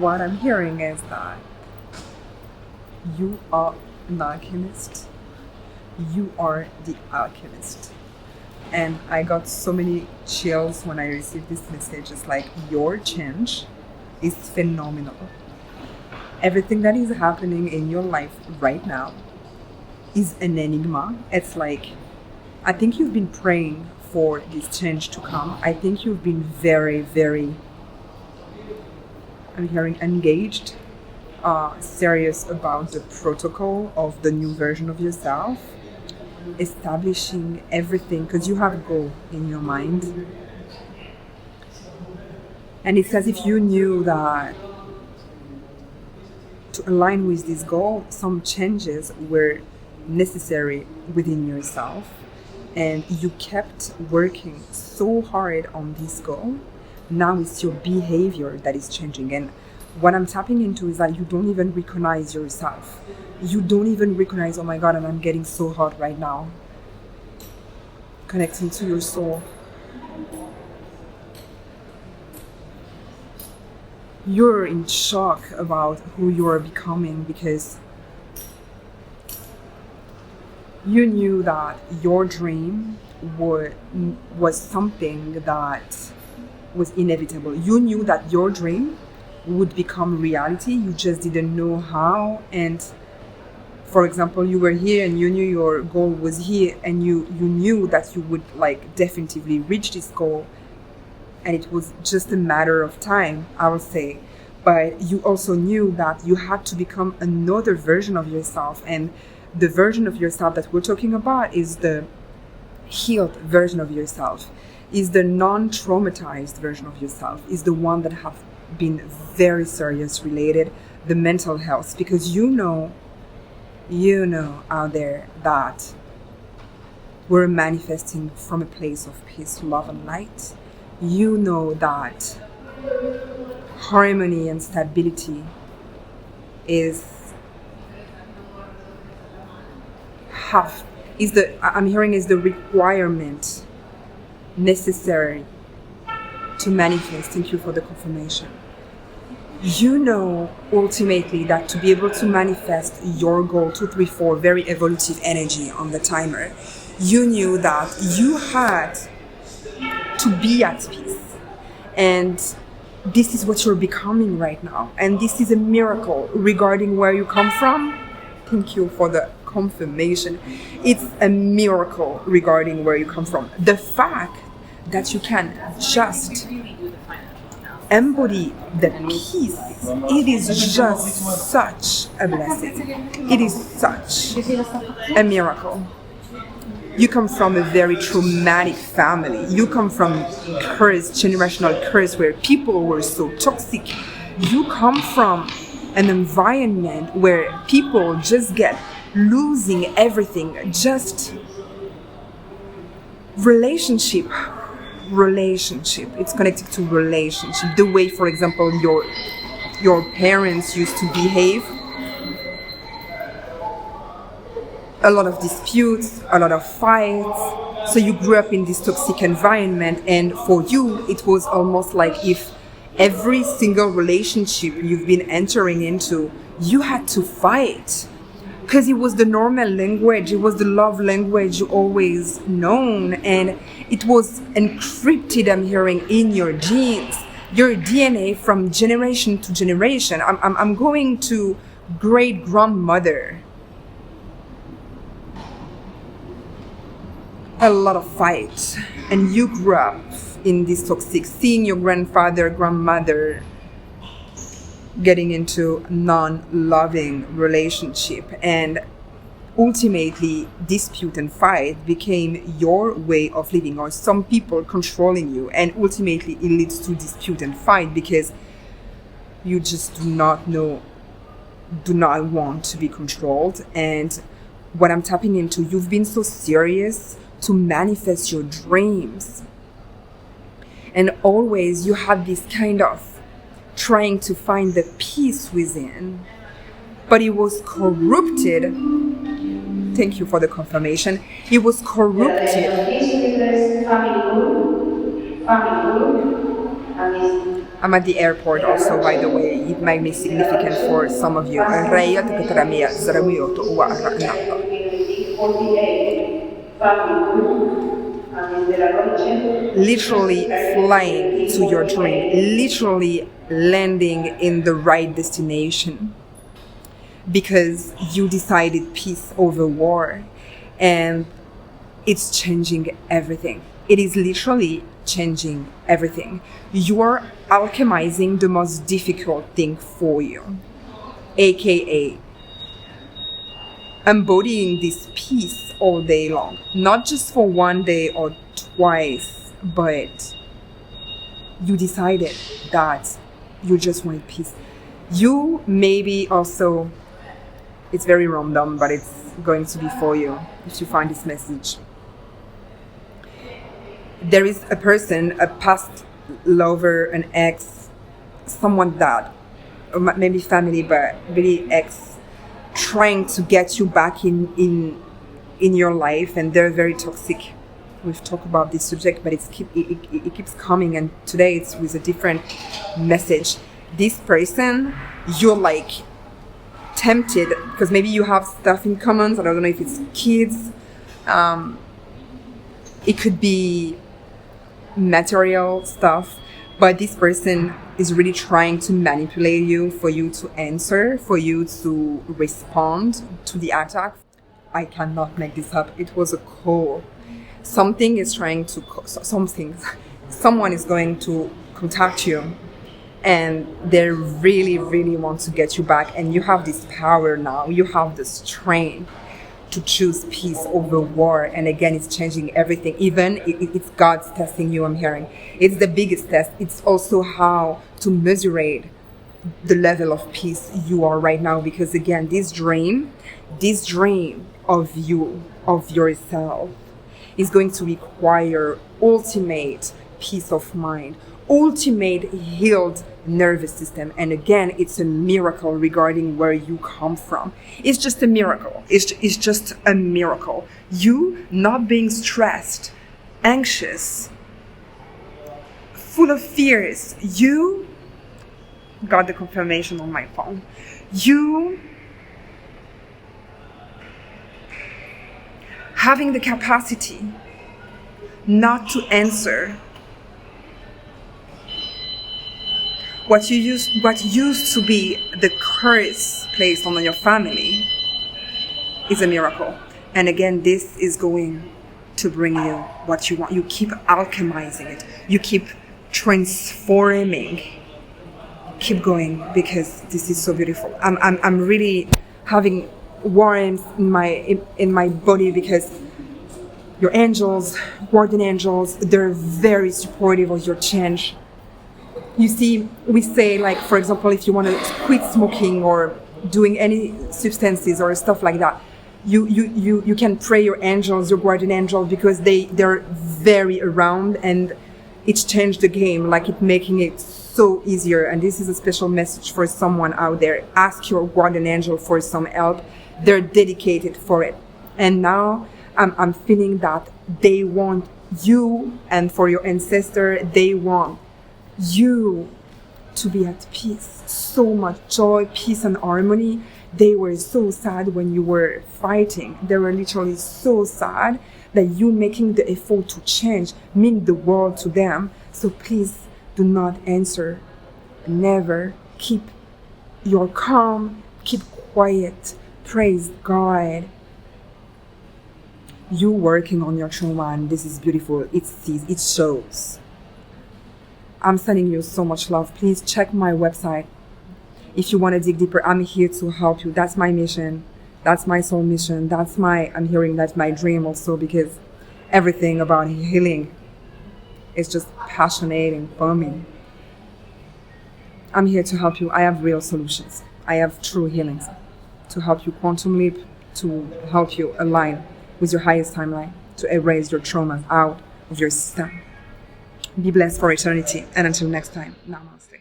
what I'm hearing is that you are an alchemist. You are the alchemist. And I got so many chills when I received this message. It's like, your change is phenomenal. Everything that is happening in your life right now is an enigma. It's like, I think you've been praying for this change to come. I think you've been very, very, I'm hearing, engaged, serious about the protocol of the new version of yourself, establishing everything, because you have a goal in your mind. And it's as if you knew that to align with this goal, some changes were necessary within yourself. And you kept working so hard on this goal. Now it's your behavior that is changing. And what I'm tapping into is that you don't even recognize yourself. You don't even recognize, oh my God, and I'm getting so hot right now. Connecting to your soul. You're in shock about who you are becoming, because you knew that your dream was something that was inevitable. You knew that your dream would become reality. You just didn't know how. And for example, you were here and you knew your goal was here, and you knew that you would like definitively reach this goal, and it was just a matter of time, I would say. But you also knew that you had to become another version of yourself, and the version of yourself that we're talking about is the healed version of yourself, is the non-traumatized version of yourself, is the one that have been very serious related, the mental health, because you know out there that we're manifesting from a place of peace, love, and light. You know that harmony and stability I'm hearing is the requirement necessary to manifest. Thank you for the confirmation. You know ultimately that to be able to manifest your goal 2, 3, 4, very evolutive energy on the timer, you knew that you had to be at peace. And this is what you're becoming right now. And this is a miracle regarding where you come from. Thank you for the confirmation. It's a miracle regarding where you come from. The fact that you can just embody the peace, it is just such a blessing. It is such a miracle. You come from a very traumatic family. You come from curse, generational curse, where people were so toxic. You come from an environment where people just get losing everything, just relationship. It's connected to relationship. The way, for example, your parents used to behave. A lot of disputes, a lot of fights. So you grew up in this toxic environment, and for you, it was almost like if every single relationship you've been entering into, you had to fight. Because it was the normal language, it was the love language you always known, and it was encrypted, I'm hearing, in your genes, your DNA from generation to generation. I'm going to great grandmother. A lot of fights, and you grew up in this toxic, seeing your grandfather, grandmother getting into non-loving relationship, and ultimately dispute and fight became your way of living, or some people controlling you, and ultimately it leads to dispute and fight because you just do not want to be controlled. And what I'm tapping into, you've been so serious to manifest your dreams, and always you had this kind of trying to find the peace within, but it was corrupted. Thank you for the confirmation. It was corrupted. I'm at the airport also, by the way. It might be significant for some of you. Literally flying to your dream, literally landing in the right destination, because you decided peace over war, and it's changing everything. It is literally changing everything. You're alchemizing the most difficult thing for you, aka embodying this peace all day long, not just for one day or twice, but you decided that you just wanted peace. You maybe also, it's very random, but it's going to be for you if you find this message. There is a person, a past lover, an ex, someone that, or maybe family, but really ex, trying to get you back in your life, and they're very toxic. We've talked about this subject, but it keeps coming, and today it's with a different message. This person, you're like tempted, because maybe you have stuff in common. I don't know if it's kids. It could be material stuff, but this person is really trying to manipulate you for you to answer, for you to respond to the attack. I cannot make this up. It was a call. Something is trying to, someone is going to contact you, and they really, really want to get you back. And you have this power now. You have the strength to choose peace over war. And again, it's changing everything. Even it's God's testing you, I'm hearing. It's the biggest test. It's also how to measure the level of peace you are right now. Because again, this dream of you, of yourself, is going to require ultimate peace of mind, ultimate healed nervous system. And again, it's a miracle regarding where you come from. It's just a miracle. It's just a miracle. You not being stressed, anxious, full of fears. You got the confirmation on my phone. You having the capacity not to answer what used to be the curse placed on your family is a miracle. And again, this is going to bring you what you want. You keep alchemizing it. You keep transforming. Keep going, because this is so beautiful. I'm really having warmth in my body, because your angels, guardian angels, they're very supportive of your change. You see, we say, like, for example, if you want to quit smoking or doing any substances or stuff like that, you can pray your angels, your guardian angels, because they're very around, and it's changed the game, like it making it so easier. And this is a special message for someone out there. Ask your guardian angel for some help. They're dedicated for it. And now I'm feeling that they want you, and for your ancestor, they want you to be at peace. So much joy, peace, and harmony. They were so sad when you were fighting. They were literally so sad that you making the effort to change mean the world to them. So please do not answer. Never. Keep your calm. Keep quiet. Praise God. You working on your trauma, and this is beautiful. It sees, it shows. I'm sending you so much love. Please check my website. If you want to dig deeper, I'm here to help you. That's my mission. That's my soul mission. That's my dream also, because everything about healing is just passionating for me. I'm here to help you. I have real solutions. I have true healings to help you quantum leap, to help you align with your highest timeline, to erase your traumas out of your system. Be blessed for eternity. And until next time, namaste.